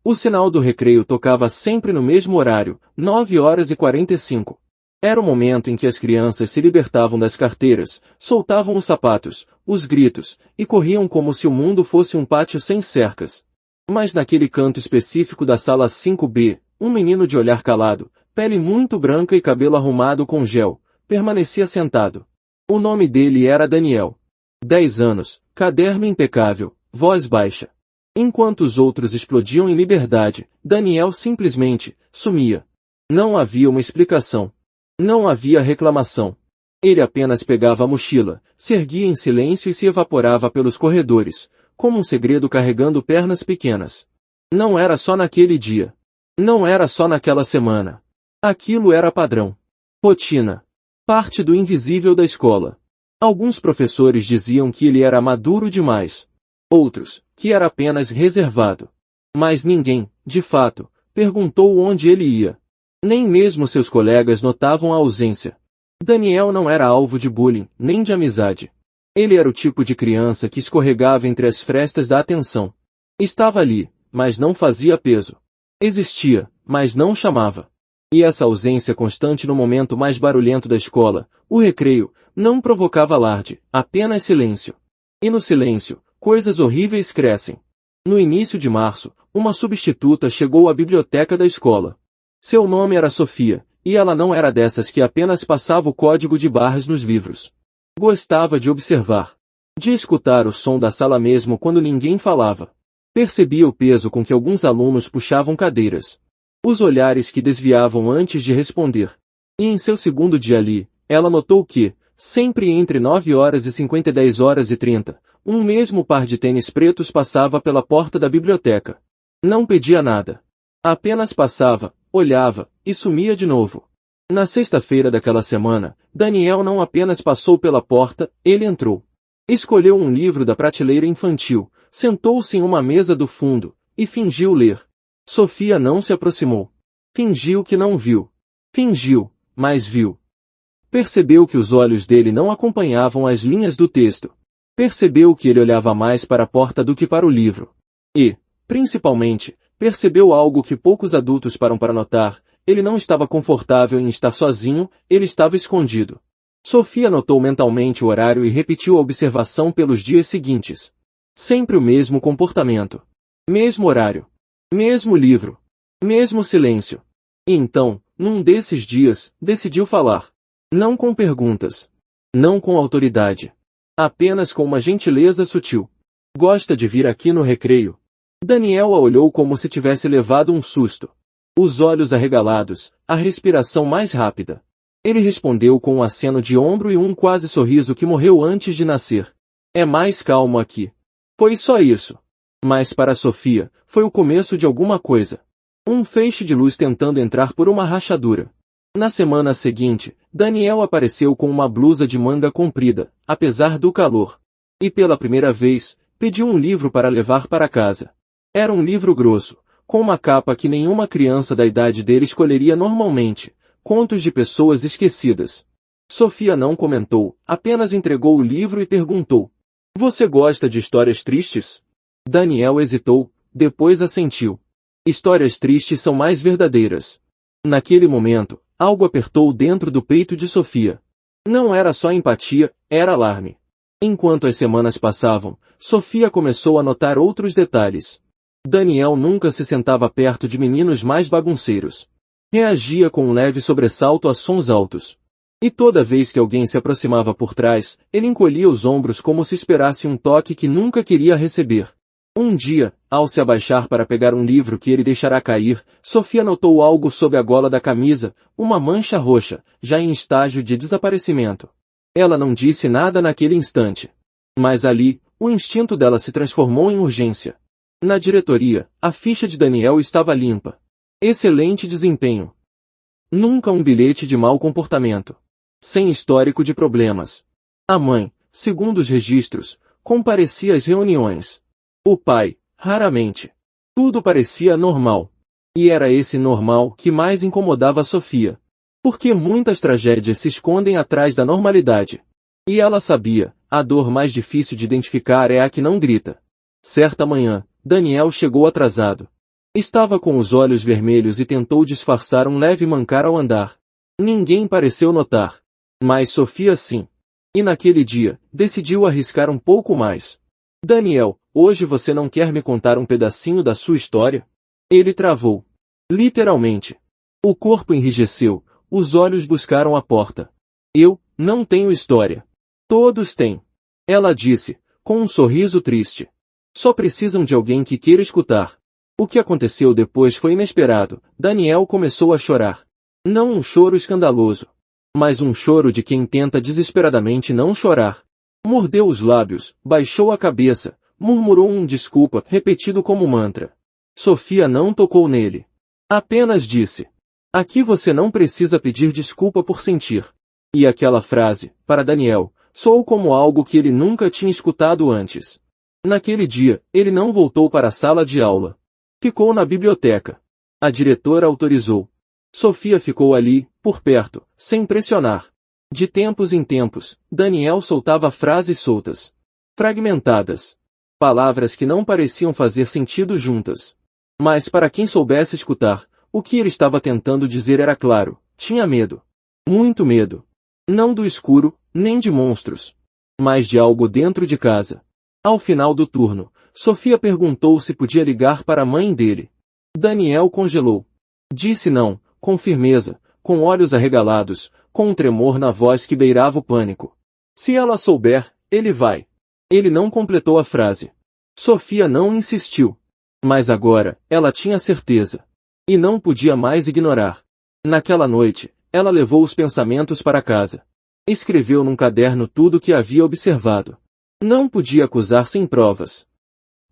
O sinal do recreio tocava sempre no mesmo horário, 9h45. Era o momento em que as crianças se libertavam das carteiras, soltavam os sapatos, os gritos, e corriam como se o mundo fosse um pátio sem cercas. Mas naquele canto específico da sala 5B, um menino de olhar calado, pele muito branca e cabelo arrumado com gel, permanecia sentado. O nome dele era Daniel. 10 anos, caderno impecável, voz baixa. Enquanto os outros explodiam em liberdade, Daniel simplesmente sumia. Não havia uma explicação. Não havia reclamação. Ele apenas pegava a mochila, se erguia em silêncio e se evaporava pelos corredores, como um segredo carregando pernas pequenas. Não era só naquele dia. Não era só naquela semana. Aquilo era padrão. Rotina. Parte do invisível da escola. Alguns professores diziam que ele era maduro demais. Outros, que era apenas reservado. Mas ninguém, de fato, perguntou onde ele ia. Nem mesmo seus colegas notavam a ausência. Daniel não era alvo de bullying, nem de amizade. Ele era o tipo de criança que escorregava entre as frestas da atenção. Estava ali, mas não fazia peso. Existia, mas não chamava. E essa ausência constante no momento mais barulhento da escola, o recreio, não provocava alarde, apenas silêncio. E no silêncio, coisas horríveis crescem. No início de março, uma substituta chegou à biblioteca da escola. Seu nome era Sofia, e ela não era dessas que apenas passava o código de barras nos livros. Gostava de observar. De escutar o som da sala mesmo quando ninguém falava. Percebia o peso com que alguns alunos puxavam cadeiras. Os olhares que desviavam antes de responder. E em seu segundo dia ali, ela notou que, sempre entre 9h50 e 10h30, um mesmo par de tênis pretos passava pela porta da biblioteca. Não pedia nada. Apenas passava, olhava, e sumia de novo. Na sexta-feira daquela semana, Daniel não apenas passou pela porta, ele entrou. Escolheu um livro da prateleira infantil, sentou-se em uma mesa do fundo, e fingiu ler. Sofia não se aproximou. Fingiu que não viu. Fingiu, mas viu. Percebeu que os olhos dele não acompanhavam as linhas do texto. Percebeu que ele olhava mais para a porta do que para o livro. E, principalmente, percebeu algo que poucos adultos param para notar: ele não estava confortável em estar sozinho, ele estava escondido. Sofia notou mentalmente o horário e repetiu a observação pelos dias seguintes. Sempre o mesmo comportamento. Mesmo horário. Mesmo livro. Mesmo silêncio. E então, num desses dias, decidiu falar. Não com perguntas. Não com autoridade. Apenas com uma gentileza sutil. Gosta de vir aqui no recreio? Daniel a olhou como se tivesse levado um susto. Os olhos arregalados, a respiração mais rápida. Ele respondeu com um aceno de ombro e um quase sorriso que morreu antes de nascer. É mais calmo aqui. Foi só isso. Mas para Sofia, foi o começo de alguma coisa. Um feixe de luz tentando entrar por uma rachadura. Na semana seguinte, Daniel apareceu com uma blusa de manga comprida, apesar do calor. E pela primeira vez, pediu um livro para levar para casa. Era um livro grosso, com uma capa que nenhuma criança da idade dele escolheria normalmente. Contos de pessoas esquecidas. Sofia não comentou, apenas entregou o livro e perguntou. Você gosta de histórias tristes? Daniel hesitou, depois assentiu. Histórias tristes são mais verdadeiras. Naquele momento, algo apertou dentro do peito de Sofia. Não era só empatia, era alarme. Enquanto as semanas passavam, Sofia começou a notar outros detalhes. Daniel nunca se sentava perto de meninos mais bagunceiros. Reagia com um leve sobressalto a sons altos. E toda vez que alguém se aproximava por trás, ele encolhia os ombros como se esperasse um toque que nunca queria receber. Um dia, ao se abaixar para pegar um livro que ele deixará cair, Sofia notou algo sob a gola da camisa, uma mancha roxa, já em estágio de desaparecimento. Ela não disse nada naquele instante. Mas ali, o instinto dela se transformou em urgência. Na diretoria, a ficha de Daniel estava limpa. Excelente desempenho. Nunca um bilhete de mau comportamento. Sem histórico de problemas. A mãe, segundo os registros, comparecia às reuniões. O pai, raramente. Tudo parecia normal. E era esse normal que mais incomodava a Sofia. Porque muitas tragédias se escondem atrás da normalidade. E ela sabia, a dor mais difícil de identificar é a que não grita. Certa manhã, Daniel chegou atrasado. Estava com os olhos vermelhos e tentou disfarçar um leve mancar ao andar. Ninguém pareceu notar. Mas Sofia sim. E naquele dia, decidiu arriscar um pouco mais. Daniel, hoje você não quer me contar um pedacinho da sua história? Ele travou. Literalmente. O corpo enrijeceu, os olhos buscaram a porta. Eu não tenho história. Todos têm. Ela disse, com um sorriso triste. Só precisam de alguém que queira escutar. O que aconteceu depois foi inesperado. Daniel começou a chorar. Não um choro escandaloso, mas um choro de quem tenta desesperadamente não chorar. Mordeu os lábios, baixou a cabeça, murmurou um desculpa, repetido como mantra. Sofia não tocou nele. Apenas disse: aqui você não precisa pedir desculpa por sentir. E aquela frase, para Daniel, soou como algo que ele nunca tinha escutado antes. Naquele dia, ele não voltou para a sala de aula. Ficou na biblioteca. A diretora autorizou. Sofia ficou ali, por perto, sem pressionar. De tempos em tempos, Daniel soltava frases soltas, fragmentadas. Palavras que não pareciam fazer sentido juntas. Mas para quem soubesse escutar, o que ele estava tentando dizer era claro: tinha medo. Muito medo. Não do escuro, nem de monstros. Mas de algo dentro de casa. Ao final do turno, Sofia perguntou se podia ligar para a mãe dele. Daniel congelou. Disse não, com firmeza, com olhos arregalados, com um tremor na voz que beirava o pânico. Se ela souber, ele vai. Ele não completou a frase. Sofia não insistiu. Mas agora, ela tinha certeza. E não podia mais ignorar. Naquela noite, ela levou os pensamentos para casa. Escreveu num caderno tudo o que havia observado. Não podia acusar sem provas.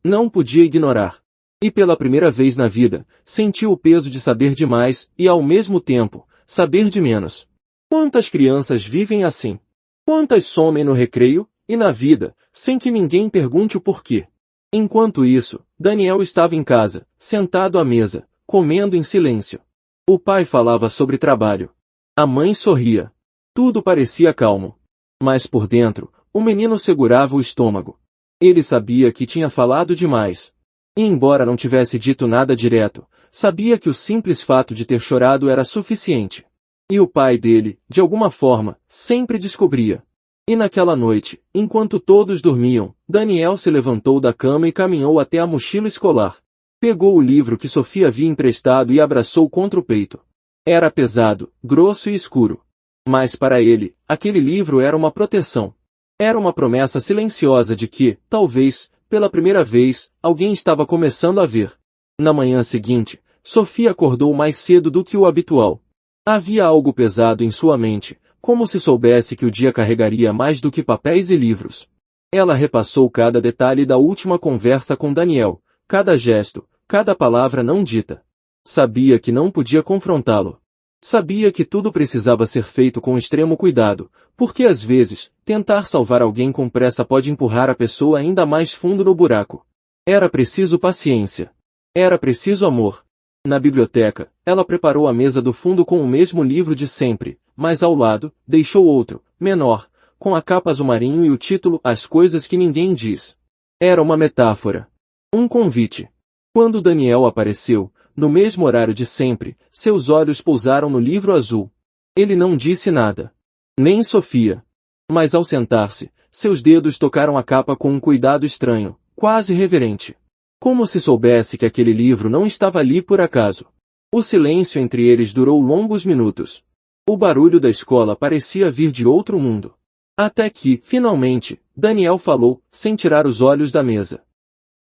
Não podia ignorar. E pela primeira vez na vida, sentiu o peso de saber demais e, ao mesmo tempo, saber de menos. Quantas crianças vivem assim? Quantas somem no recreio e na vida, sem que ninguém pergunte o porquê? Enquanto isso, Daniel estava em casa, sentado à mesa, comendo em silêncio. O pai falava sobre trabalho. A mãe sorria. Tudo parecia calmo. Mas por dentro, o menino segurava o estômago. Ele sabia que tinha falado demais. E embora não tivesse dito nada direto, sabia que o simples fato de ter chorado era suficiente. E o pai dele, de alguma forma, sempre descobria. E naquela noite, enquanto todos dormiam, Daniel se levantou da cama e caminhou até a mochila escolar. Pegou o livro que Sofia havia emprestado e abraçou contra o peito. Era pesado, grosso e escuro. Mas para ele, aquele livro era uma proteção. Era uma promessa silenciosa de que, talvez, pela primeira vez, alguém estava começando a ver. Na manhã seguinte, Sofia acordou mais cedo do que o habitual. Havia algo pesado em sua mente, como se soubesse que o dia carregaria mais do que papéis e livros. Ela repassou cada detalhe da última conversa com Daniel, cada gesto, cada palavra não dita. Sabia que não podia confrontá-lo. Sabia que tudo precisava ser feito com extremo cuidado, porque às vezes, tentar salvar alguém com pressa pode empurrar a pessoa ainda mais fundo no buraco. Era preciso paciência. Era preciso amor. Na biblioteca, ela preparou a mesa do fundo com o mesmo livro de sempre, mas ao lado, deixou outro, menor, com a capa azul marinho e o título As Coisas que Ninguém Diz. Era uma metáfora. Um convite. Quando Daniel apareceu, no mesmo horário de sempre, seus olhos pousaram no livro azul. Ele não disse nada. Nem Sofia. Mas ao sentar-se, seus dedos tocaram a capa com um cuidado estranho, quase reverente. Como se soubesse que aquele livro não estava ali por acaso. O silêncio entre eles durou longos minutos. O barulho da escola parecia vir de outro mundo. Até que, finalmente, Daniel falou, sem tirar os olhos da mesa.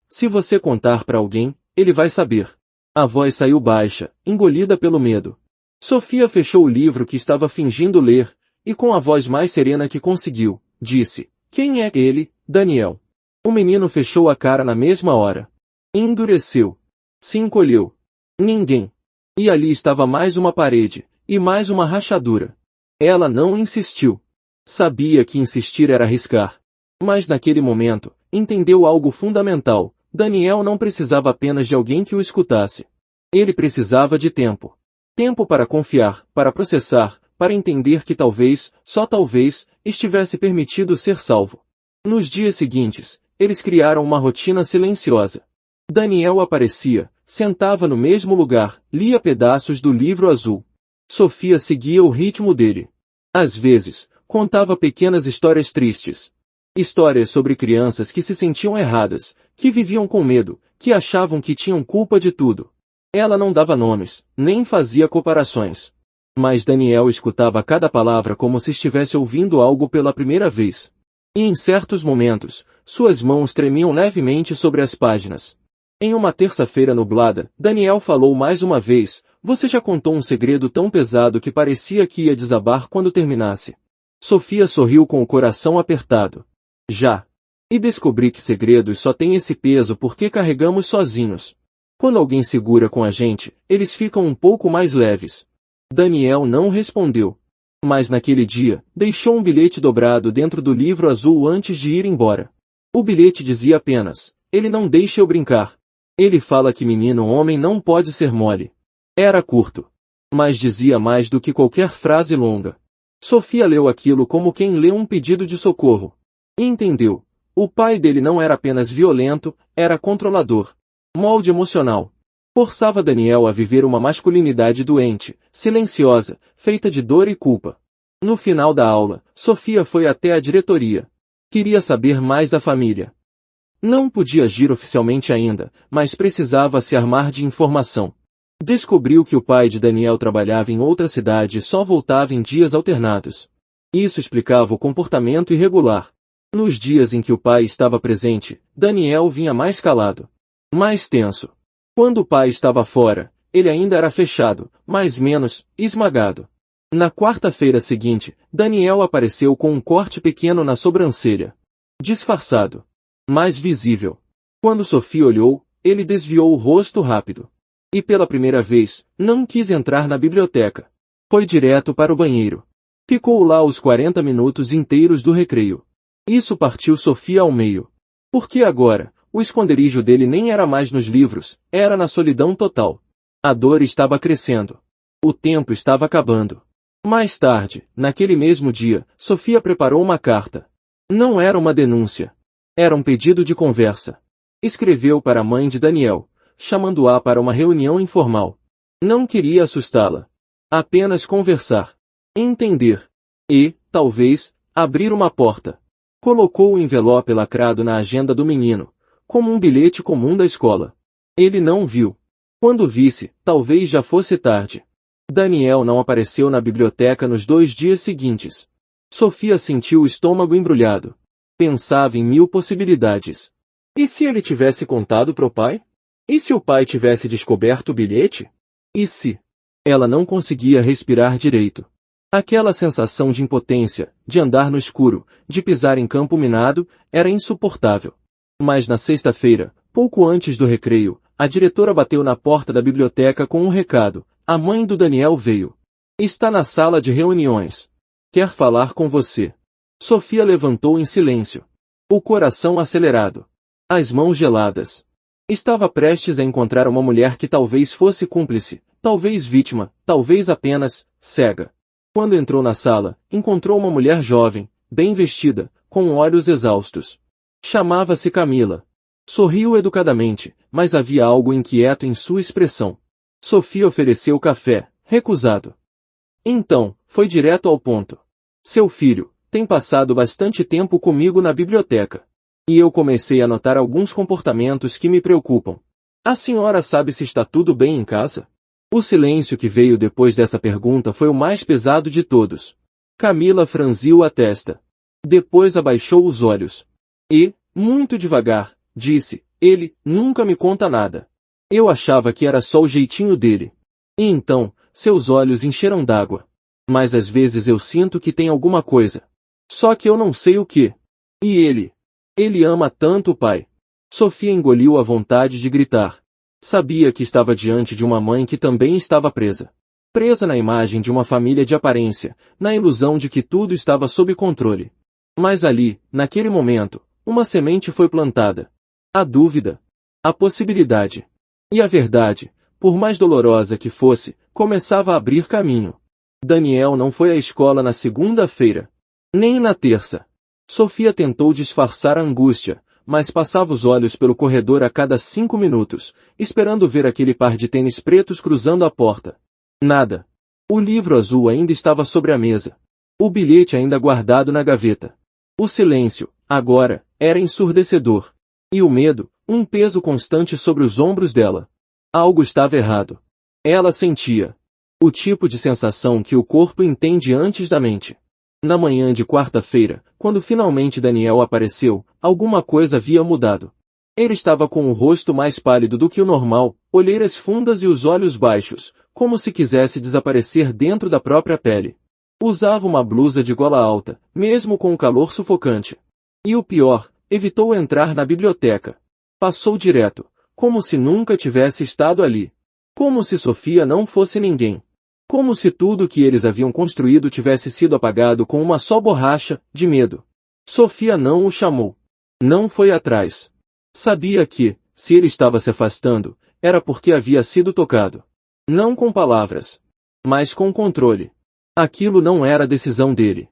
Se você contar para alguém, ele vai saber. A voz saiu baixa, engolida pelo medo. Sofia fechou o livro que estava fingindo ler, e com a voz mais serena que conseguiu, disse: quem é ele, Daniel? O menino fechou a cara na mesma hora. Endureceu. Se encolheu. Ninguém. E ali estava mais uma parede, e mais uma rachadura. Ela não insistiu. Sabia que insistir era arriscar. Mas naquele momento, entendeu algo fundamental. Daniel não precisava apenas de alguém que o escutasse. Ele precisava de tempo. Tempo para confiar, para processar, para entender que talvez, só talvez, estivesse permitido ser salvo. Nos dias seguintes, eles criaram uma rotina silenciosa. Daniel aparecia, sentava no mesmo lugar, lia pedaços do livro azul. Sofia seguia o ritmo dele. Às vezes, contava pequenas histórias tristes. Histórias sobre crianças que se sentiam erradas, que viviam com medo, que achavam que tinham culpa de tudo. Ela não dava nomes, nem fazia comparações. Mas Daniel escutava cada palavra como se estivesse ouvindo algo pela primeira vez. E em certos momentos, suas mãos tremiam levemente sobre as páginas. Em uma terça-feira nublada, Daniel falou mais uma vez: "Você já contou um segredo tão pesado que parecia que ia desabar quando terminasse?" Sofia sorriu com o coração apertado. "Já. E descobri que segredos só têm esse peso porque carregamos sozinhos. Quando alguém segura com a gente, eles ficam um pouco mais leves." Daniel não respondeu. Mas naquele dia, deixou um bilhete dobrado dentro do livro azul antes de ir embora. O bilhete dizia apenas: "Ele não deixa eu brincar. Ele fala que menino homem não pode ser mole." Era curto. Mas dizia mais do que qualquer frase longa. Sofia leu aquilo como quem lê um pedido de socorro. E entendeu. O pai dele não era apenas violento, era controlador. Molde emocional. Forçava Daniel a viver uma masculinidade doente, silenciosa, feita de dor e culpa. No final da aula, Sofia foi até a diretoria. Queria saber mais da família. Não podia agir oficialmente ainda, mas precisava se armar de informação. Descobriu que o pai de Daniel trabalhava em outra cidade e só voltava em dias alternados. Isso explicava o comportamento irregular. Nos dias em que o pai estava presente, Daniel vinha mais calado, mais tenso. Quando o pai estava fora, ele ainda era fechado, mas menos esmagado. Na quarta-feira seguinte, Daniel apareceu com um corte pequeno na sobrancelha. Disfarçado. Mais visível. Quando Sofia olhou, ele desviou o rosto rápido. E pela primeira vez, não quis entrar na biblioteca. Foi direto para o banheiro. Ficou lá os 40 minutos inteiros do recreio. Isso partiu Sofia ao meio. Porque agora, o esconderijo dele nem era mais nos livros, era na solidão total. A dor estava crescendo. O tempo estava acabando. Mais tarde, naquele mesmo dia, Sofia preparou uma carta. Não era uma denúncia. Era um pedido de conversa. Escreveu para a mãe de Daniel, chamando-a para uma reunião informal. Não queria assustá-la. Apenas conversar. Entender. E, talvez, abrir uma porta. Colocou o envelope lacrado na agenda do menino, como um bilhete comum da escola. Ele não viu. Quando visse, talvez já fosse tarde. Daniel não apareceu na biblioteca nos 2 dias seguintes. Sofia sentiu o estômago embrulhado. Pensava em 1000 possibilidades. E se ele tivesse contado pro pai? E se o pai tivesse descoberto o bilhete? E se? Ela não conseguia respirar direito. Aquela sensação de impotência, de andar no escuro, de pisar em campo minado, era insuportável. Mas na sexta-feira, pouco antes do recreio, a diretora bateu na porta da biblioteca com um recado. A mãe do Daniel veio. Está na sala de reuniões. Quer falar com você. Sofia levantou em silêncio. O coração acelerado. As mãos geladas. Estava prestes a encontrar uma mulher que talvez fosse cúmplice, talvez vítima, talvez apenas cega. Quando entrou na sala, encontrou uma mulher jovem, bem vestida, com olhos exaustos. Chamava-se Camila. Sorriu educadamente, mas havia algo inquieto em sua expressão. Sofia ofereceu café, recusado. Então, foi direto ao ponto. Seu filho tem passado bastante tempo comigo na biblioteca. E eu comecei a notar alguns comportamentos que me preocupam. A senhora sabe se está tudo bem em casa? O silêncio que veio depois dessa pergunta foi o mais pesado de todos. Camila franziu a testa. Depois abaixou os olhos. E, muito devagar, disse, ele nunca me conta nada. Eu achava que era só o jeitinho dele. E então, seus olhos encheram d'água. Mas às vezes eu sinto que tem alguma coisa. Só que eu não sei o que. E ele ama tanto o pai. Sofia engoliu a vontade de gritar. Sabia que estava diante de uma mãe que também estava presa. Presa na imagem de uma família de aparência, na ilusão de que tudo estava sob controle. Mas ali, naquele momento, uma semente foi plantada. A dúvida. A possibilidade. E a verdade, por mais dolorosa que fosse, começava a abrir caminho. Daniel não foi à escola na segunda-feira. Nem na terça. Sofia tentou disfarçar a angústia, mas passava os olhos pelo corredor a cada 5 minutos, esperando ver aquele par de tênis pretos cruzando a porta. Nada. O livro azul ainda estava sobre a mesa. O bilhete ainda guardado na gaveta. O silêncio, agora, era ensurdecedor. E o medo, um peso constante sobre os ombros dela. Algo estava errado. Ela sentia. O tipo de sensação que o corpo entende antes da mente. Na manhã de quarta-feira, quando finalmente Daniel apareceu, alguma coisa havia mudado. Ele estava com o rosto mais pálido do que o normal, olheiras fundas e os olhos baixos, como se quisesse desaparecer dentro da própria pele. Usava uma blusa de gola alta, mesmo com o calor sufocante. E o pior, evitou entrar na biblioteca. Passou direto, como se nunca tivesse estado ali. Como se Sofia não fosse ninguém. Como se tudo que eles haviam construído tivesse sido apagado com uma só borracha, de medo. Sofia não o chamou. Não foi atrás. Sabia que, se ele estava se afastando, era porque havia sido tocado. Não com palavras, mas com controle. Aquilo não era decisão dele.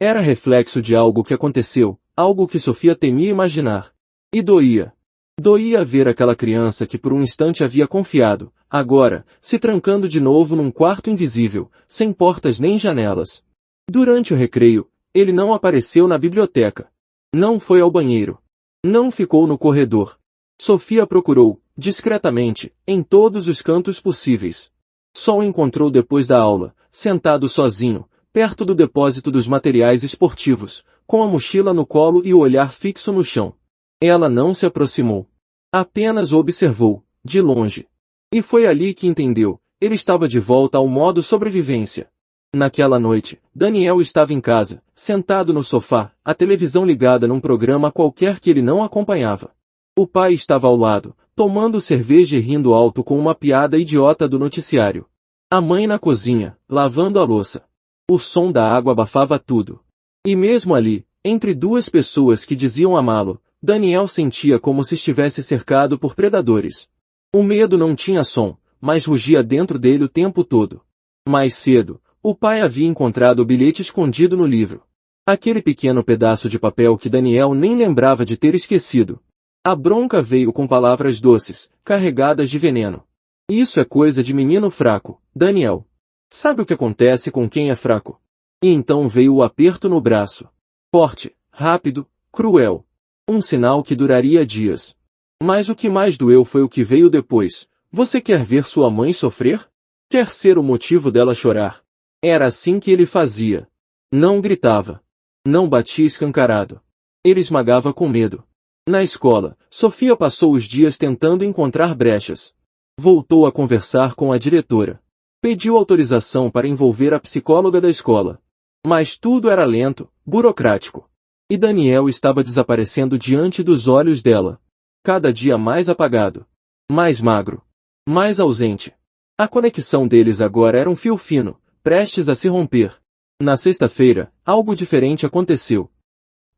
Era reflexo de algo que aconteceu, algo que Sofia temia imaginar. E doía. Doía ver aquela criança que por um instante havia confiado, agora, se trancando de novo num quarto invisível, sem portas nem janelas. Durante o recreio, ele não apareceu na biblioteca. Não foi ao banheiro. Não ficou no corredor. Sofia procurou, discretamente, em todos os cantos possíveis. Só o encontrou depois da aula, sentado sozinho, perto do depósito dos materiais esportivos, com a mochila no colo e o olhar fixo no chão. Ela não se aproximou. Apenas o observou, de longe. E foi ali que entendeu, ele estava de volta ao modo sobrevivência. Naquela noite, Daniel estava em casa, sentado no sofá, a televisão ligada num programa qualquer que ele não acompanhava. O pai estava ao lado, tomando cerveja e rindo alto com uma piada idiota do noticiário. A mãe na cozinha, lavando a louça. O som da água abafava tudo. E mesmo ali, entre duas pessoas que diziam amá-lo, Daniel sentia como se estivesse cercado por predadores. O medo não tinha som, mas rugia dentro dele o tempo todo. Mais cedo, o pai havia encontrado o bilhete escondido no livro. Aquele pequeno pedaço de papel que Daniel nem lembrava de ter esquecido. A bronca veio com palavras doces, carregadas de veneno. Isso é coisa de menino fraco, Daniel. Sabe o que acontece com quem é fraco? E então veio o aperto no braço. Forte, rápido, cruel. Um sinal que duraria dias. Mas o que mais doeu foi o que veio depois. Você quer ver sua mãe sofrer? Quer ser o motivo dela chorar? Era assim que ele fazia. Não gritava. Não batia escancarado. Ele esmagava com medo. Na escola, Sofia passou os dias tentando encontrar brechas. Voltou a conversar com a diretora. Pediu autorização para envolver a psicóloga da escola. Mas tudo era lento, burocrático. E Daniel estava desaparecendo diante dos olhos dela. Cada dia mais apagado. Mais magro. Mais ausente. A conexão deles agora era um fio fino, prestes a se romper. Na sexta-feira, algo diferente aconteceu.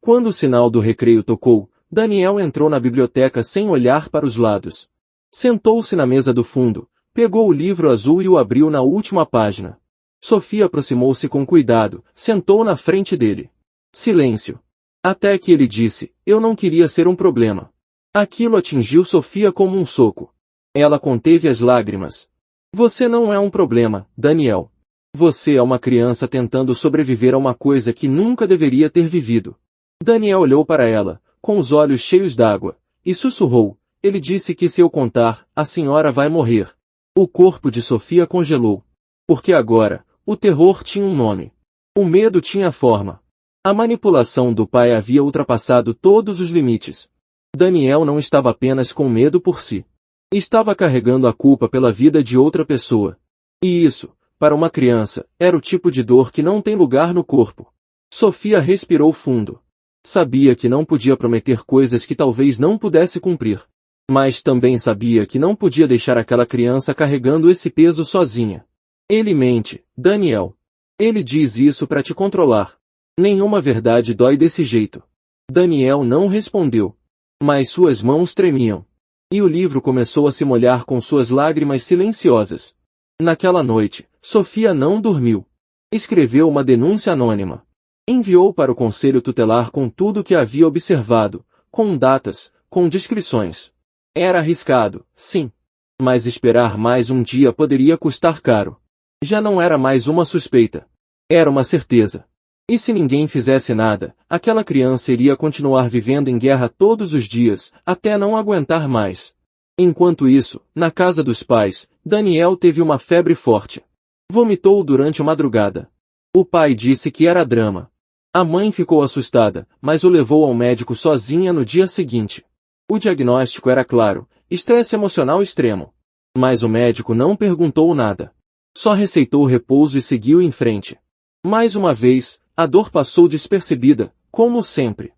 Quando o sinal do recreio tocou, Daniel entrou na biblioteca sem olhar para os lados. Sentou-se na mesa do fundo, pegou o livro azul e o abriu na última página. Sofia aproximou-se com cuidado, sentou na frente dele. Silêncio. Até que ele disse, eu não queria ser um problema. Aquilo atingiu Sofia como um soco. Ela conteve as lágrimas. Você não é um problema, Daniel. Você é uma criança tentando sobreviver a uma coisa que nunca deveria ter vivido. Daniel olhou para ela, com os olhos cheios d'água, e sussurrou, ele disse que se eu contar, a senhora vai morrer. O corpo de Sofia congelou. Porque agora, o terror tinha um nome. O medo tinha forma. A manipulação do pai havia ultrapassado todos os limites. Daniel não estava apenas com medo por si. Estava carregando a culpa pela vida de outra pessoa. E isso, para uma criança, era o tipo de dor que não tem lugar no corpo. Sofia respirou fundo. Sabia que não podia prometer coisas que talvez não pudesse cumprir. Mas também sabia que não podia deixar aquela criança carregando esse peso sozinha. Ele mente, Daniel. Ele diz isso para te controlar. Nenhuma verdade dói desse jeito. Daniel não respondeu. Mas suas mãos tremiam. E o livro começou a se molhar com suas lágrimas silenciosas. Naquela noite, Sofia não dormiu. Escreveu uma denúncia anônima. Enviou para o conselho tutelar com tudo o que havia observado, com datas, com descrições. Era arriscado, sim. Mas esperar mais um dia poderia custar caro. Já não era mais uma suspeita. Era uma certeza. E se ninguém fizesse nada, aquela criança iria continuar vivendo em guerra todos os dias, até não aguentar mais. Enquanto isso, na casa dos pais, Daniel teve uma febre forte. Vomitou durante a madrugada. O pai disse que era drama. A mãe ficou assustada, mas o levou ao médico sozinha no dia seguinte. O diagnóstico era claro, estresse emocional extremo. Mas o médico não perguntou nada. Só receitou repouso e seguiu em frente. Mais uma vez, a dor passou despercebida, como sempre.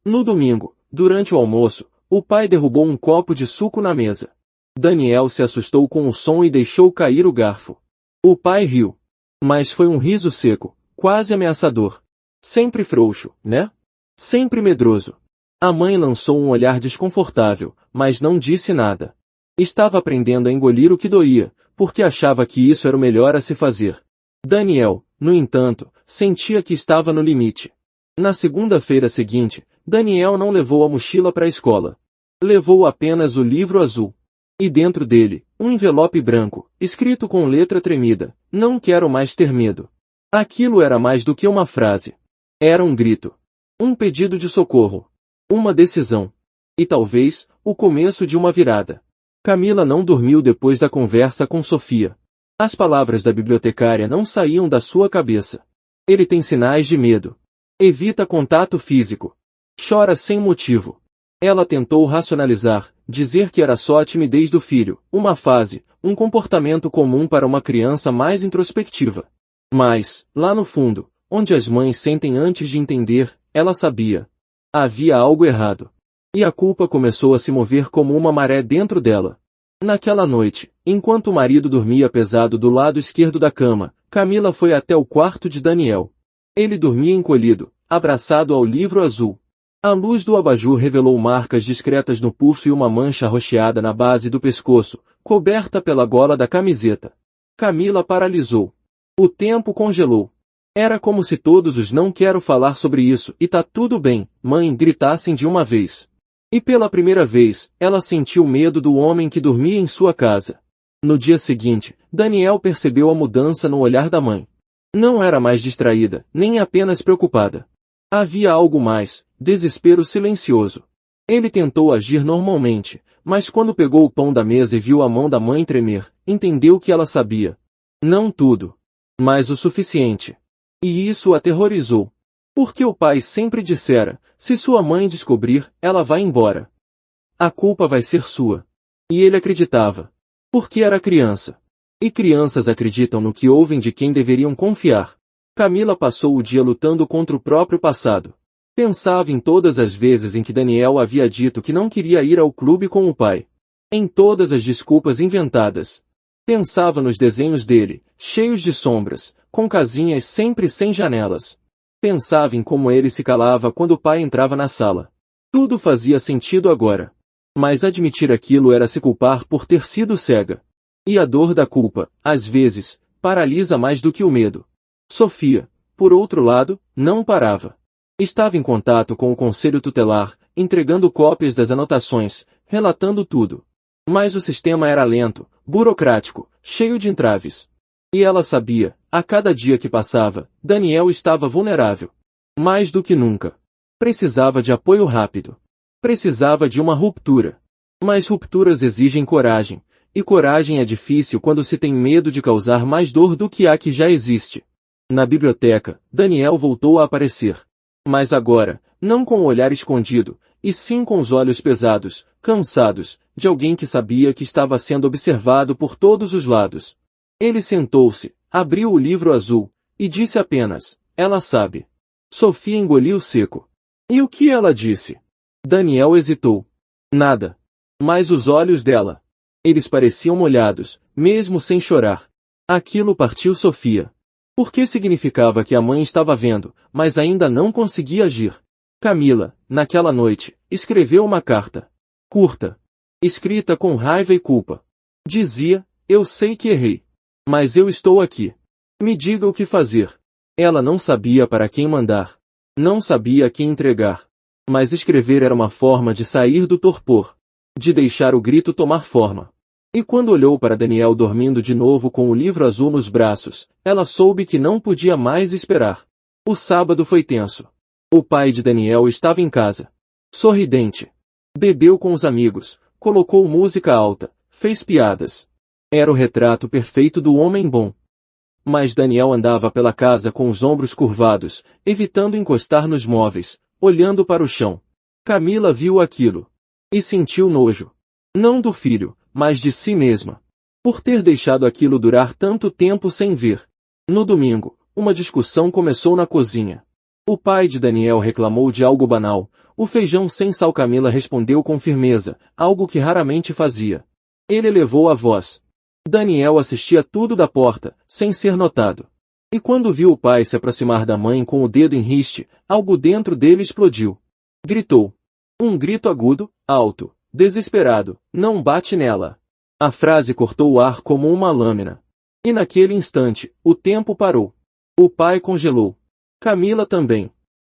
No domingo, durante o almoço, o pai derrubou um copo de suco na mesa. Daniel se assustou com o som e deixou cair o garfo. O pai riu. Mas foi um riso seco, quase ameaçador. Sempre frouxo, né? Sempre medroso. A mãe lançou um olhar desconfortável, mas não disse nada. Estava aprendendo a engolir o que doía, porque achava que isso era o melhor a se fazer. Daniel, no entanto, sentia que estava no limite. Na segunda-feira seguinte, Daniel não levou a mochila para a escola. Levou apenas o livro azul. E dentro dele, um envelope branco, escrito com letra tremida: "Não quero mais ter medo." Aquilo era mais do que uma frase. Era um grito. Um pedido de socorro. Uma decisão. E talvez, o começo de uma virada. Camila não dormiu depois da conversa com Sofia. As palavras da bibliotecária não saíam da sua cabeça. Ele tem sinais de medo. Evita contato físico. Chora sem motivo. Ela tentou racionalizar, dizer que era só a timidez do filho, uma fase, um comportamento comum para uma criança mais introspectiva. Mas, lá no fundo, onde as mães sentem antes de entender, ela sabia. Havia algo errado. E a culpa começou a se mover como uma maré dentro dela. Naquela noite, enquanto o marido dormia pesado do lado esquerdo da cama, Camila foi até o quarto de Daniel. Ele dormia encolhido, abraçado ao livro azul. A luz do abajur revelou marcas discretas no pulso e uma mancha arroxeada na base do pescoço, coberta pela gola da camiseta. Camila paralisou. O tempo congelou. Era como se todos os "não quero falar sobre isso" e "tá tudo bem, mãe" gritassem de uma vez. E pela primeira vez, ela sentiu medo do homem que dormia em sua casa. No dia seguinte, Daniel percebeu a mudança no olhar da mãe. Não era mais distraída, nem apenas preocupada. Havia algo mais, desespero silencioso. Ele tentou agir normalmente, mas quando pegou o pão da mesa e viu a mão da mãe tremer, entendeu que ela sabia. Não tudo, mas o suficiente. E isso o aterrorizou. Porque o pai sempre dissera: se sua mãe descobrir, ela vai embora. A culpa vai ser sua. E ele acreditava. Porque era criança. E crianças acreditam no que ouvem de quem deveriam confiar. Camila passou o dia lutando contra o próprio passado. Pensava em todas as vezes em que Daniel havia dito que não queria ir ao clube com o pai. Em todas as desculpas inventadas. Pensava nos desenhos dele, cheios de sombras, com casinhas sempre sem janelas. Pensava em como ele se calava quando o pai entrava na sala. Tudo fazia sentido agora. Mas admitir aquilo era se culpar por ter sido cega. E a dor da culpa, às vezes, paralisa mais do que o medo. Sofia, por outro lado, não parava. Estava em contato com o conselho tutelar, entregando cópias das anotações, relatando tudo. Mas o sistema era lento, burocrático, cheio de entraves. E ela sabia, a cada dia que passava, Daniel estava vulnerável. Mais do que nunca. Precisava de apoio rápido. Precisava de uma ruptura. Mas rupturas exigem coragem, e coragem é difícil quando se tem medo de causar mais dor do que a que já existe. Na biblioteca, Daniel voltou a aparecer. Mas agora, não com o olhar escondido, e sim com os olhos pesados, cansados, de alguém que sabia que estava sendo observado por todos os lados. Ele sentou-se, abriu o livro azul, e disse apenas: "Ela sabe." Sofia engoliu seco. E o que ela disse? Daniel hesitou. Nada. Mas os olhos dela. Eles pareciam molhados, mesmo sem chorar. Aquilo partiu Sofia. Porque significava que a mãe estava vendo, mas ainda não conseguia agir. Camila, naquela noite, escreveu uma carta. Curta. Escrita com raiva e culpa. Dizia: "Eu sei que errei. Mas eu estou aqui. Me diga o que fazer." Ela não sabia para quem mandar. Não sabia a quem entregar. Mas escrever era uma forma de sair do torpor, de deixar o grito tomar forma. E quando olhou para Daniel dormindo de novo com o livro azul nos braços, ela soube que não podia mais esperar. O sábado foi tenso. O pai de Daniel estava em casa. Sorridente. Bebeu com os amigos, colocou música alta, fez piadas. Era o retrato perfeito do homem bom. Mas Daniel andava pela casa com os ombros curvados, evitando encostar nos móveis, olhando para o chão. Camila viu aquilo. E sentiu nojo. Não do filho, mas de si mesma. Por ter deixado aquilo durar tanto tempo sem ver. No domingo, uma discussão começou na cozinha. O pai de Daniel reclamou de algo banal. O feijão sem sal. Camila respondeu com firmeza, algo que raramente fazia. Ele elevou a voz. Daniel assistia tudo da porta, sem ser notado. E quando viu o pai se aproximar da mãe com o dedo em riste, algo dentro dele explodiu. Gritou. Um grito agudo, alto, desesperado, não bate nela. A frase cortou o ar como uma lâmina. E naquele instante, o tempo parou. O pai congelou. Camila também.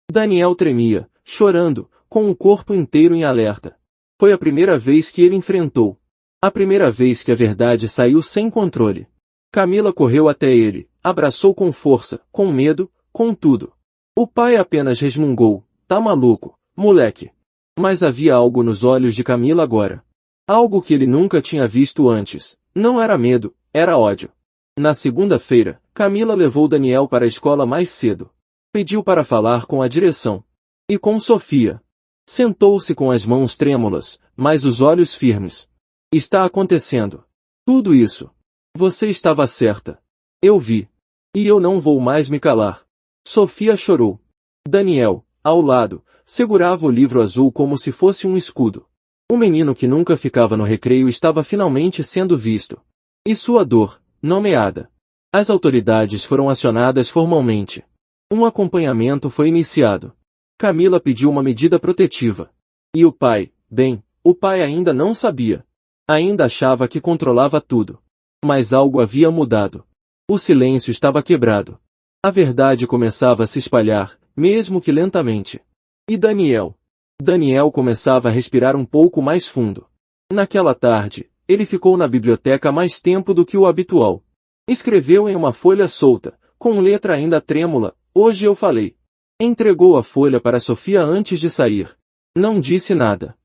Daniel tremia, chorando, com o corpo inteiro em alerta. Foi a primeira vez que ele enfrentou. A primeira vez que a verdade saiu sem controle. Camila correu até ele, abraçou com força, com medo, com tudo. O pai apenas resmungou, tá maluco, moleque. Mas havia algo nos olhos de Camila agora. Algo que ele nunca tinha visto antes. Não era medo, era ódio. Na segunda-feira, Camila levou Daniel para a escola mais cedo. Pediu para falar com a direção. E com Sofia. Sentou-se com as mãos trêmulas, mas os olhos firmes. Está acontecendo. Tudo isso. Você estava certa. Eu vi. E eu não vou mais me calar. Sofia chorou. Daniel, ao lado, segurava o livro azul como se fosse um escudo. O menino que nunca ficava no recreio estava finalmente sendo visto. E sua dor, nomeada. As autoridades foram acionadas formalmente. Um acompanhamento foi iniciado. Camila pediu uma medida protetiva. E o pai, bem, o pai ainda não sabia. Ainda achava que controlava tudo. Mas algo havia mudado. O silêncio estava quebrado. A verdade começava a se espalhar, mesmo que lentamente. E Daniel? Daniel começava a respirar um pouco mais fundo. Naquela tarde, ele ficou na biblioteca mais tempo do que o habitual. Escreveu em uma folha solta, com letra ainda trêmula, hoje eu falei. Entregou a folha para Sofia antes de sair. Não disse nada.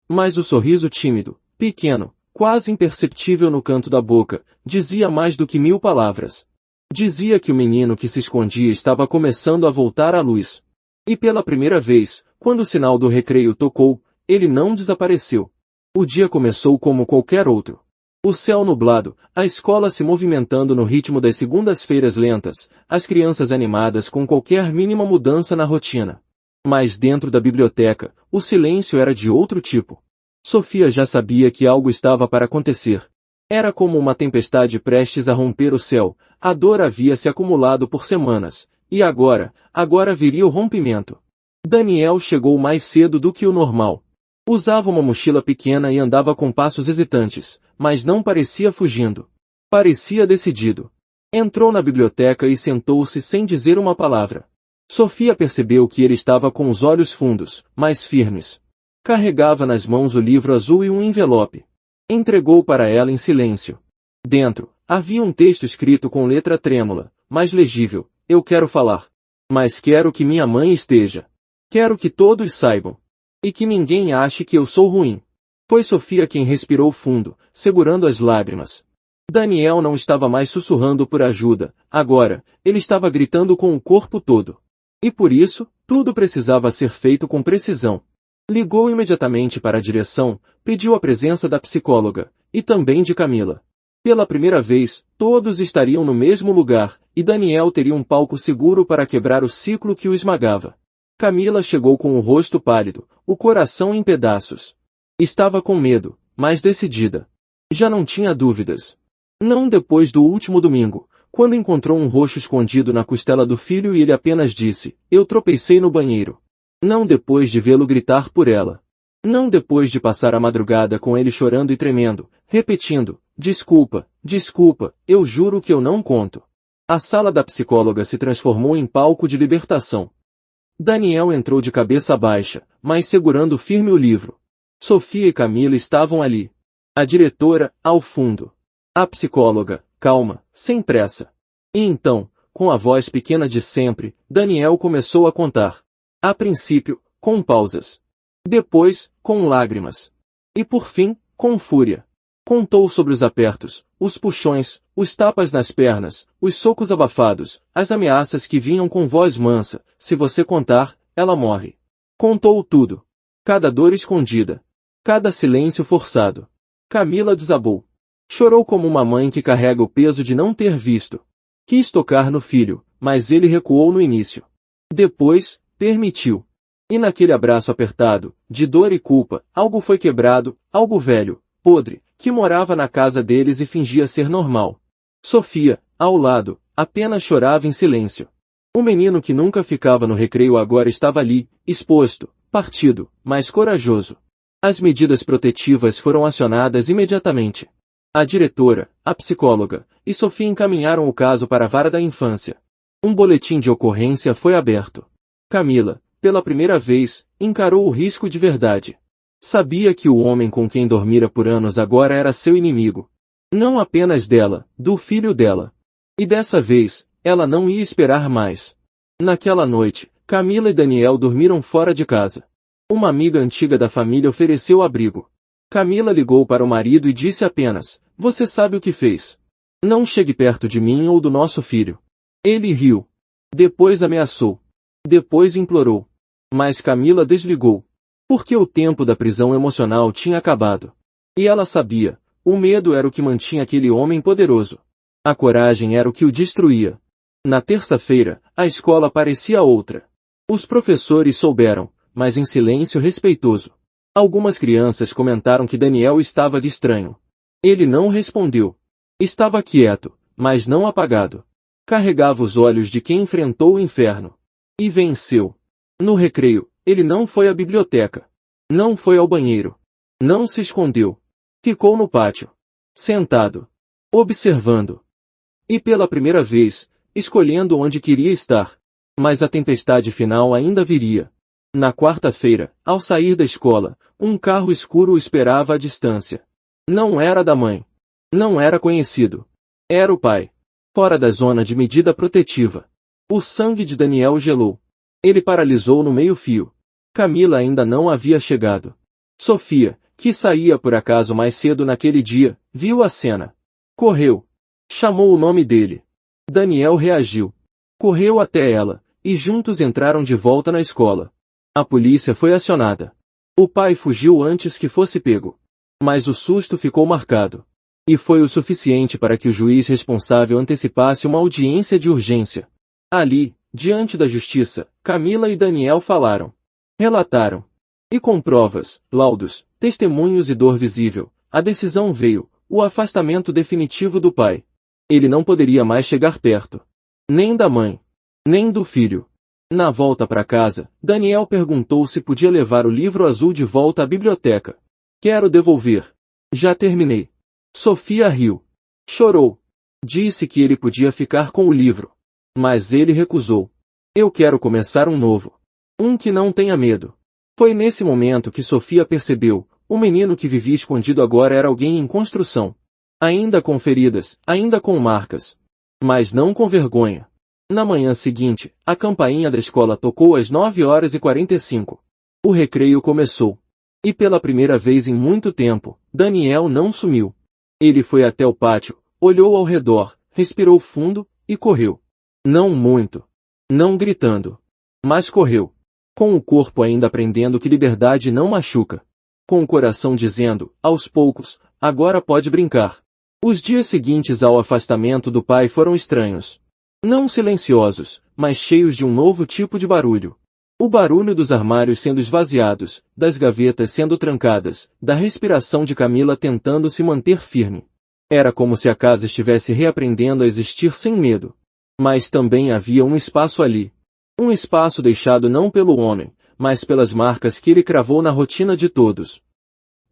Mas o sorriso tímido, pequeno, quase imperceptível no canto da boca, dizia mais do que 1000 palavras. Dizia que o menino que se escondia estava começando a voltar à luz. E pela primeira vez, quando o sinal do recreio tocou, ele não desapareceu. O dia começou como qualquer outro. O céu nublado, a escola se movimentando no ritmo das segundas-feiras lentas, as crianças animadas com qualquer mínima mudança na rotina. Mas dentro da biblioteca, o silêncio era de outro tipo. Sofia já sabia que algo estava para acontecer. Era como uma tempestade prestes a romper o céu, a dor havia se acumulado por semanas, e agora viria o rompimento. Daniel chegou mais cedo do que o normal. Usava uma mochila pequena e andava com passos hesitantes, mas não parecia fugindo. Parecia decidido. Entrou na biblioteca e sentou-se sem dizer uma palavra. Sofia percebeu que ele estava com os olhos fundos, mas firmes. Carregava nas mãos o livro azul e um envelope. Entregou para ela em silêncio. Dentro, havia um texto escrito com letra trêmula, mas legível. Eu quero falar. Mas quero que minha mãe esteja. Quero que todos saibam. E que ninguém ache que eu sou ruim. Foi Sofia quem respirou fundo, segurando as lágrimas. Daniel não estava mais sussurrando por ajuda, agora, ele estava gritando com o corpo todo. E por isso, tudo precisava ser feito com precisão. Ligou imediatamente para a direção, pediu a presença da psicóloga, e também de Camila. Pela primeira vez, todos estariam no mesmo lugar, e Daniel teria um palco seguro para quebrar o ciclo que o esmagava. Camila chegou com o rosto pálido, o coração em pedaços. Estava com medo, mas decidida. Já não tinha dúvidas. Não depois do último domingo, quando encontrou um roxo escondido na costela do filho e ele apenas disse, eu tropecei no banheiro. Não depois de vê-lo gritar por ela. Não depois de passar a madrugada com ele chorando e tremendo, repetindo, desculpa, desculpa, eu juro que eu não conto. A sala da psicóloga se transformou em palco de libertação. Daniel entrou de cabeça baixa, mas segurando firme o livro. Sofia e Camila estavam ali. A diretora, ao fundo. A psicóloga, calma, sem pressa. E então, com a voz pequena de sempre, Daniel começou a contar. A princípio, com pausas. Depois, com lágrimas. E por fim, com fúria. Contou sobre os apertos, os puxões, os tapas nas pernas, os socos abafados, as ameaças que vinham com voz mansa: se você contar, ela morre. Contou tudo. Cada dor escondida. Cada silêncio forçado. Camila desabou. Chorou como uma mãe que carrega o peso de não ter visto. Quis tocar no filho, mas ele recuou no início. Depois, permitiu. E naquele abraço apertado, de dor e culpa, algo foi quebrado, algo velho, podre, que morava na casa deles e fingia ser normal. Sofia, ao lado, apenas chorava em silêncio. O menino que nunca ficava no recreio agora estava ali, exposto, partido, mas corajoso. As medidas protetivas foram acionadas imediatamente. A diretora, a psicóloga e Sofia encaminharam o caso para a vara da infância. Um boletim de ocorrência foi aberto. Camila, pela primeira vez, encarou o risco de verdade. Sabia que o homem com quem dormira por anos agora era seu inimigo. Não apenas dela, do filho dela. E dessa vez, ela não ia esperar mais. Naquela noite, Camila e Daniel dormiram fora de casa. Uma amiga antiga da família ofereceu abrigo. Camila ligou para o marido e disse apenas: "Você sabe o que fez. Não chegue perto de mim ou do nosso filho." Ele riu. Depois ameaçou. Depois implorou. Mas Camila desligou. Porque o tempo da prisão emocional tinha acabado. E ela sabia, o medo era o que mantinha aquele homem poderoso. A coragem era o que o destruía. Na terça-feira, a escola parecia outra. Os professores souberam, mas em silêncio respeitoso. Algumas crianças comentaram que Daniel estava de estranho. Ele não respondeu. Estava quieto, mas não apagado. Carregava os olhos de quem enfrentou o inferno. E venceu. No recreio, ele não foi à biblioteca. Não foi ao banheiro. Não se escondeu. Ficou no pátio. Sentado. Observando. E pela primeira vez, escolhendo onde queria estar. Mas a tempestade final ainda viria. Na quarta-feira, ao sair da escola, um carro escuro o esperava à distância. Não era da mãe. Não era conhecido. Era o pai. Fora da zona de medida protetiva. O sangue de Daniel gelou. Ele paralisou no meio-fio. Camila ainda não havia chegado. Sofia, que saía por acaso mais cedo naquele dia, viu a cena. Correu. Chamou o nome dele. Daniel reagiu. Correu até ela, e juntos entraram de volta na escola. A polícia foi acionada. O pai fugiu antes que fosse pego. Mas o susto ficou marcado. E foi o suficiente para que o juiz responsável antecipasse uma audiência de urgência. Ali, diante da justiça, Camila e Daniel falaram. Relataram. E com provas, laudos, testemunhos e dor visível, a decisão veio, o afastamento definitivo do pai. Ele não poderia mais chegar perto. Nem da mãe. Nem do filho. Na volta para casa, Daniel perguntou se podia levar o livro azul de volta à biblioteca. Quero devolver. Já terminei. Sofia riu. Chorou. Disse que ele podia ficar com o livro. Mas ele recusou. Eu quero começar um novo. Um que não tenha medo. Foi nesse momento que Sofia percebeu, o menino que vivia escondido agora era alguém em construção. Ainda com feridas, ainda com marcas. Mas não com vergonha. Na manhã seguinte, a campainha da escola tocou às 9h45. O recreio começou. E pela primeira vez em muito tempo, Daniel não sumiu. Ele foi até o pátio, olhou ao redor, respirou fundo, e correu. Não muito. Não gritando. Mas correu. Com o corpo ainda aprendendo que liberdade não machuca. Com o coração dizendo, aos poucos, agora pode brincar. Os dias seguintes ao afastamento do pai foram estranhos. Não silenciosos, mas cheios de um novo tipo de barulho. O barulho dos armários sendo esvaziados, das gavetas sendo trancadas, da respiração de Camila tentando se manter firme. Era como se a casa estivesse reaprendendo a existir sem medo. Mas também havia um espaço ali. Um espaço deixado não pelo homem, mas pelas marcas que ele cravou na rotina de todos.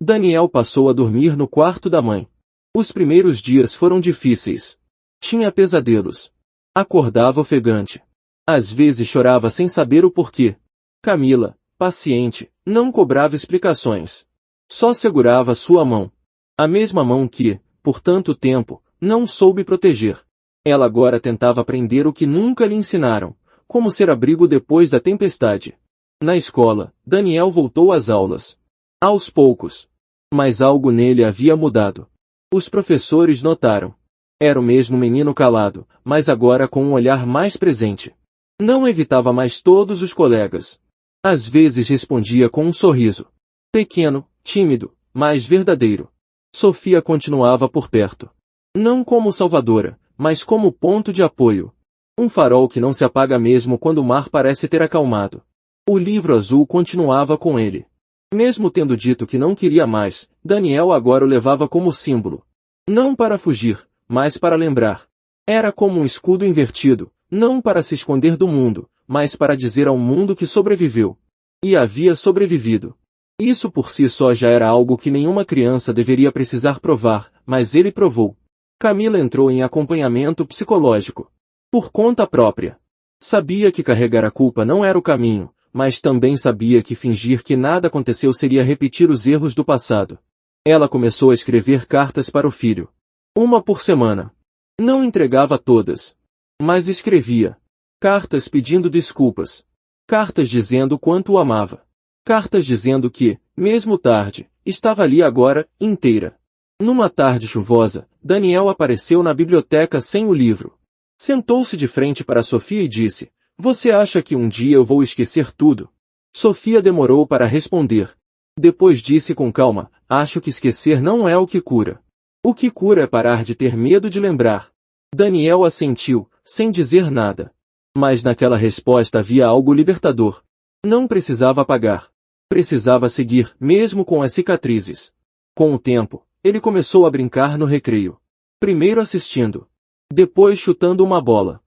Daniel passou a dormir no quarto da mãe. Os primeiros dias foram difíceis. Tinha pesadelos. Acordava ofegante. Às vezes chorava sem saber o porquê. Camila, paciente, não cobrava explicações. Só segurava sua mão. A mesma mão que, por tanto tempo, não soube proteger. Ela agora tentava aprender o que nunca lhe ensinaram, como ser abrigo depois da tempestade. Na escola, Daniel voltou às aulas. Aos poucos. Mas algo nele havia mudado. Os professores notaram. Era o mesmo menino calado, mas agora com um olhar mais presente. Não evitava mais todos os colegas. Às vezes respondia com um sorriso. Pequeno, tímido, mas verdadeiro. Sofia continuava por perto. Não como salvadora, mas como ponto de apoio. Um farol que não se apaga mesmo quando o mar parece ter acalmado. O livro azul continuava com ele. Mesmo tendo dito que não queria mais, Daniel agora o levava como símbolo. Não para fugir, mas para lembrar. Era como um escudo invertido, não para se esconder do mundo, mas para dizer ao mundo que sobreviveu. E havia sobrevivido. Isso por si só já era algo que nenhuma criança deveria precisar provar, mas ele provou. Camila entrou em acompanhamento psicológico. Por conta própria. Sabia que carregar a culpa não era o caminho, mas também sabia que fingir que nada aconteceu seria repetir os erros do passado. Ela começou a escrever cartas para o filho. Uma por semana. Não entregava todas. Mas escrevia. Cartas pedindo desculpas. Cartas dizendo quanto o amava. Cartas dizendo que, mesmo tarde, estava ali agora, inteira. Numa tarde chuvosa, Daniel apareceu na biblioteca sem o livro. Sentou-se de frente para Sofia e disse, "Você acha que um dia eu vou esquecer tudo?" Sofia demorou para responder. Depois disse com calma, "Acho que esquecer não é o que cura. O que cura é parar de ter medo de lembrar." Daniel assentiu, sem dizer nada. Mas naquela resposta havia algo libertador. Não precisava apagar. Precisava seguir, mesmo com as cicatrizes. Com o tempo, ele começou a brincar no recreio. Primeiro assistindo. Depois chutando uma bola.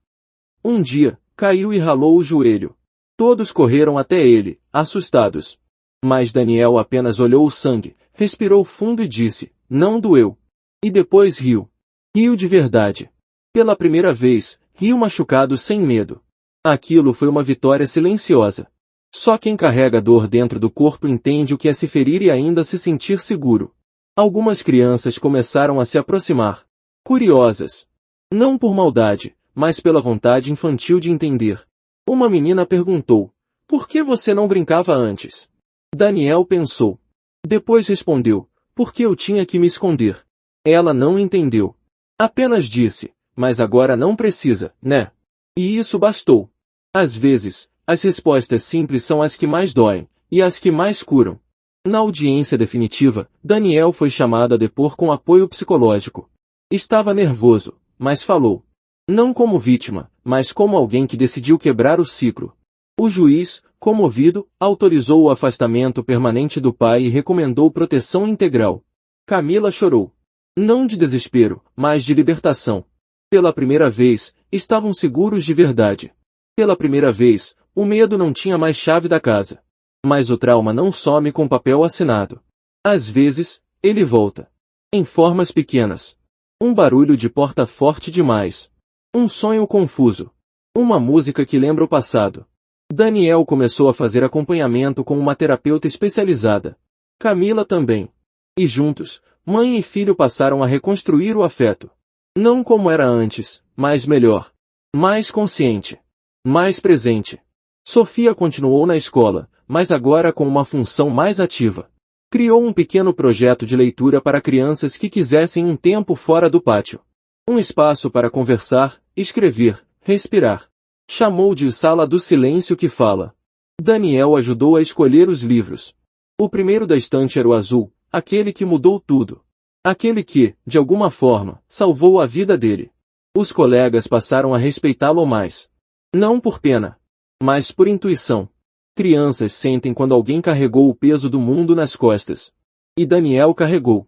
Um dia, caiu e ralou o joelho. Todos correram até ele, assustados. Mas Daniel apenas olhou o sangue, respirou fundo e disse, "Não doeu." E depois riu. Riu de verdade. Pela primeira vez, riu machucado sem medo. Aquilo foi uma vitória silenciosa. Só quem carrega dor dentro do corpo entende o que é se ferir e ainda se sentir seguro. Algumas crianças começaram a se aproximar. Curiosas. Não por maldade, mas pela vontade infantil de entender. Uma menina perguntou, "Por que você não brincava antes?" Daniel pensou. Depois respondeu, "Porque eu tinha que me esconder." Ela não entendeu. Apenas disse, "Mas agora não precisa, né?" E isso bastou. Às vezes, as respostas simples são as que mais doem, e as que mais curam. Na audiência definitiva, Daniel foi chamado a depor com apoio psicológico. Estava nervoso, mas falou. Não como vítima, mas como alguém que decidiu quebrar o ciclo. O juiz, comovido, autorizou o afastamento permanente do pai e recomendou proteção integral. Camila chorou. Não de desespero, mas de libertação. Pela primeira vez, estavam seguros de verdade. Pela primeira vez, o medo não tinha mais chave da casa. Mas o trauma não some com papel assinado. Às vezes, ele volta. Em formas pequenas. Um barulho de porta forte demais. Um sonho confuso. Uma música que lembra o passado. Daniel começou a fazer acompanhamento com uma terapeuta especializada. Camila também. E juntos, mãe e filho passaram a reconstruir o afeto. Não como era antes, mas melhor. Mais consciente. Mais presente. Sofia continuou na escola, mas agora com uma função mais ativa. Criou um pequeno projeto de leitura para crianças que quisessem um tempo fora do pátio. Um espaço para conversar, escrever, respirar. Chamou de Sala do Silêncio que Fala. Daniel ajudou a escolher os livros. O primeiro da estante era o azul, aquele que mudou tudo. Aquele que, de alguma forma, salvou a vida dele. Os colegas passaram a respeitá-lo mais. Não por pena, mas por intuição. Crianças sentem quando alguém carregou o peso do mundo nas costas. E Daniel carregou.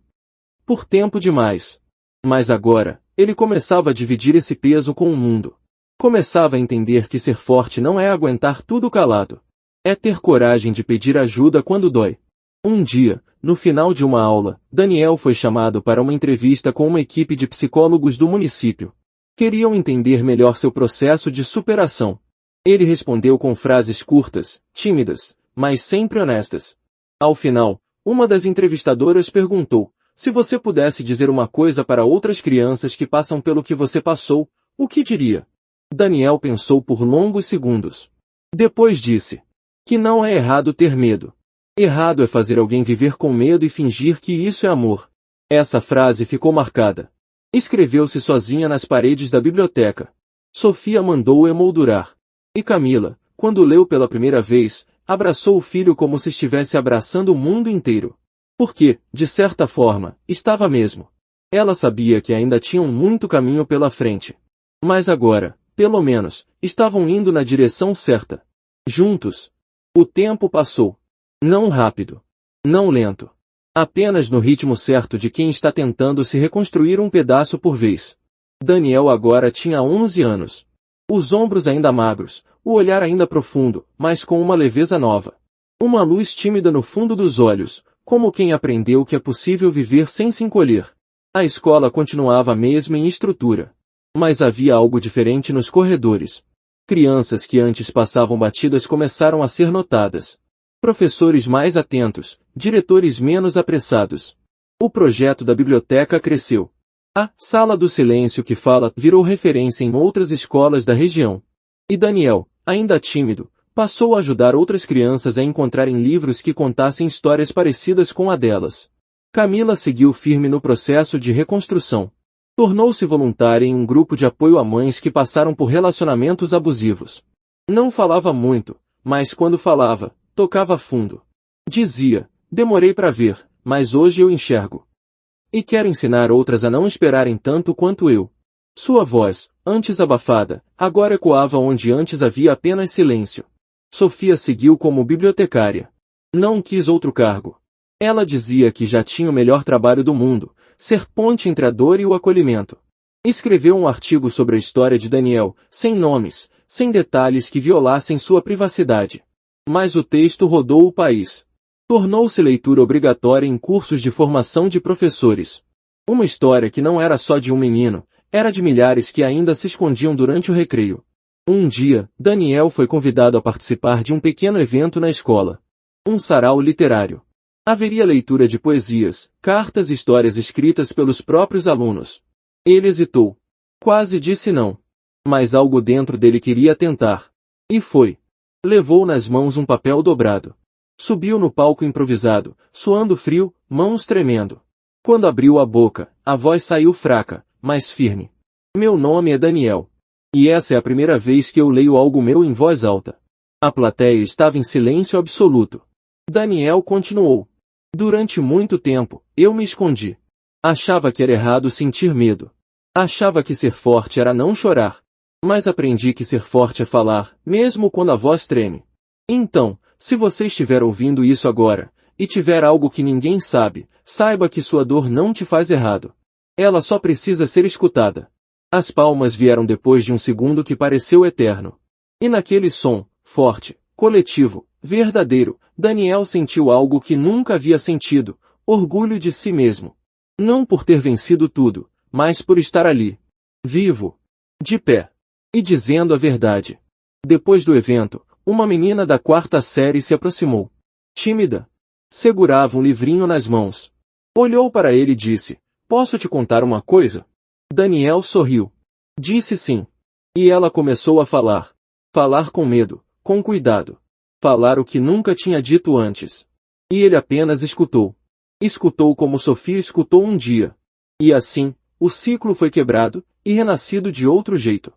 Por tempo demais. Mas agora, ele começava a dividir esse peso com o mundo. Começava a entender que ser forte não é aguentar tudo calado. É ter coragem de pedir ajuda quando dói. Um dia, no final de uma aula, Daniel foi chamado para uma entrevista com uma equipe de psicólogos do município. Queriam entender melhor seu processo de superação. Ele respondeu com frases curtas, tímidas, mas sempre honestas. Ao final, uma das entrevistadoras perguntou: se você pudesse dizer uma coisa para outras crianças que passam pelo que você passou, o que diria? Daniel pensou por longos segundos. Depois disse: que não é errado ter medo. Errado é fazer alguém viver com medo e fingir que isso é amor. Essa frase ficou marcada. Escreveu-se sozinha nas paredes da biblioteca. Sofia mandou-o emoldurar. E Camila, quando leu pela primeira vez, abraçou o filho como se estivesse abraçando o mundo inteiro. Porque, de certa forma, estava mesmo. Ela sabia que ainda tinham muito caminho pela frente. Mas agora, pelo menos, estavam indo na direção certa. Juntos. O tempo passou. Não rápido. Não lento. Apenas no ritmo certo de quem está tentando se reconstruir um pedaço por vez. Daniel agora tinha 11 anos. Os ombros ainda magros, o olhar ainda profundo, mas com uma leveza nova. Uma luz tímida no fundo dos olhos, como quem aprendeu que é possível viver sem se encolher. A escola continuava a mesma em estrutura. Mas havia algo diferente nos corredores. Crianças que antes passavam batidas começaram a ser notadas. Professores mais atentos, diretores menos apressados. O projeto da biblioteca cresceu. A Sala do Silêncio que fala virou referência em outras escolas da região. E Daniel, ainda tímido, passou a ajudar outras crianças a encontrarem livros que contassem histórias parecidas com a delas. Camila seguiu firme no processo de reconstrução. Tornou-se voluntária em um grupo de apoio a mães que passaram por relacionamentos abusivos. Não falava muito, mas quando falava, tocava fundo. Dizia: demorei para ver, mas hoje eu enxergo. E quero ensinar outras a não esperarem tanto quanto eu. Sua voz, antes abafada, agora ecoava onde antes havia apenas silêncio. Sofia seguiu como bibliotecária. Não quis outro cargo. Ela dizia que já tinha o melhor trabalho do mundo, ser ponte entre a dor e o acolhimento. Escreveu um artigo sobre a história de Daniel, sem nomes, sem detalhes que violassem sua privacidade. Mas o texto rodou o país. Tornou-se leitura obrigatória em cursos de formação de professores. Uma história que não era só de um menino, era de milhares que ainda se escondiam durante o recreio. Um dia, Daniel foi convidado a participar de um pequeno evento na escola. Um sarau literário. Haveria leitura de poesias, cartas e histórias escritas pelos próprios alunos. Ele hesitou. Quase disse não. Mas algo dentro dele queria tentar. E foi. Levou nas mãos um papel dobrado. Subiu no palco improvisado, suando frio, mãos tremendo. Quando abriu a boca, a voz saiu fraca, mas firme. Meu nome é Daniel. E essa é a primeira vez que eu leio algo meu em voz alta. A plateia estava em silêncio absoluto. Daniel continuou. Durante muito tempo, eu me escondi. Achava que era errado sentir medo. Achava que ser forte era não chorar. Mas aprendi que ser forte é falar, mesmo quando a voz treme. Então, se você estiver ouvindo isso agora, e tiver algo que ninguém sabe, saiba que sua dor não te faz errado. Ela só precisa ser escutada. As palmas vieram depois de um segundo que pareceu eterno. E naquele som, forte, coletivo, verdadeiro, Daniel sentiu algo que nunca havia sentido, orgulho de si mesmo. Não por ter vencido tudo, mas por estar ali. Vivo. De pé. E dizendo a verdade. Depois do evento, uma menina da 4ª série se aproximou. Tímida. Segurava um livrinho nas mãos. Olhou para ele e disse: posso te contar uma coisa? Daniel sorriu. Disse sim. E ela começou a falar. Falar com medo, com cuidado. Falar o que nunca tinha dito antes. E ele apenas escutou. Escutou como Sofia escutou um dia. E assim, o ciclo foi quebrado, e renascido de outro jeito.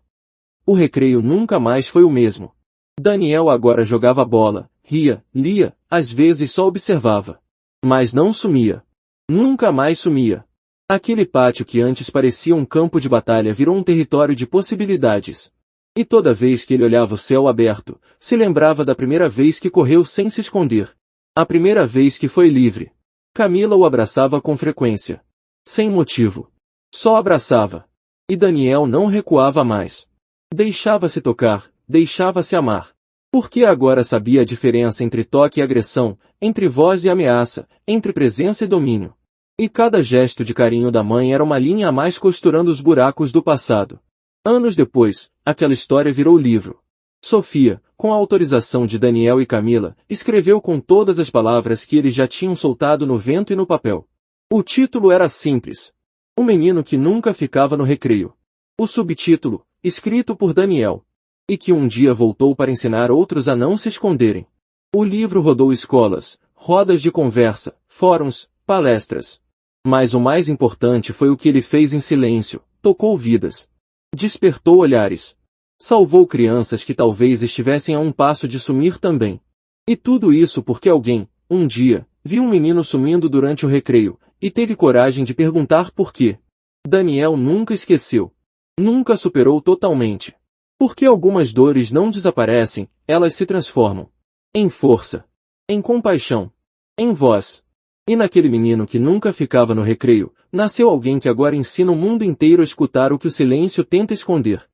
O recreio nunca mais foi o mesmo. Daniel agora jogava bola, ria, lia, às vezes só observava. Mas não sumia. Nunca mais sumia. Aquele pátio que antes parecia um campo de batalha virou um território de possibilidades. E toda vez que ele olhava o céu aberto, se lembrava da primeira vez que correu sem se esconder. A primeira vez que foi livre. Camila o abraçava com frequência. Sem motivo. Só abraçava. E Daniel não recuava mais. Deixava-se tocar, deixava-se amar. Porque agora sabia a diferença entre toque e agressão, entre voz e ameaça, entre presença e domínio. E cada gesto de carinho da mãe era uma linha a mais costurando os buracos do passado. Anos depois, aquela história virou livro. Sofia, com a autorização de Daniel e Camila, escreveu com todas as palavras que eles já tinham soltado no vento e no papel. O título era simples: O menino que nunca ficava no recreio. O subtítulo, escrito por Daniel, e que um dia voltou para ensinar outros a não se esconderem. O livro rodou escolas, rodas de conversa, fóruns, palestras. Mas o mais importante foi o que ele fez em silêncio: tocou vidas. Despertou olhares. Salvou crianças que talvez estivessem a um passo de sumir também. E tudo isso porque alguém, um dia, viu um menino sumindo durante o recreio, e teve coragem de perguntar por quê. Daniel nunca esqueceu. Nunca superou totalmente. Porque algumas dores não desaparecem, elas se transformam. Em força. Em compaixão. Em voz. E naquele menino que nunca ficava no recreio, nasceu alguém que agora ensina o mundo inteiro a escutar o que o silêncio tenta esconder.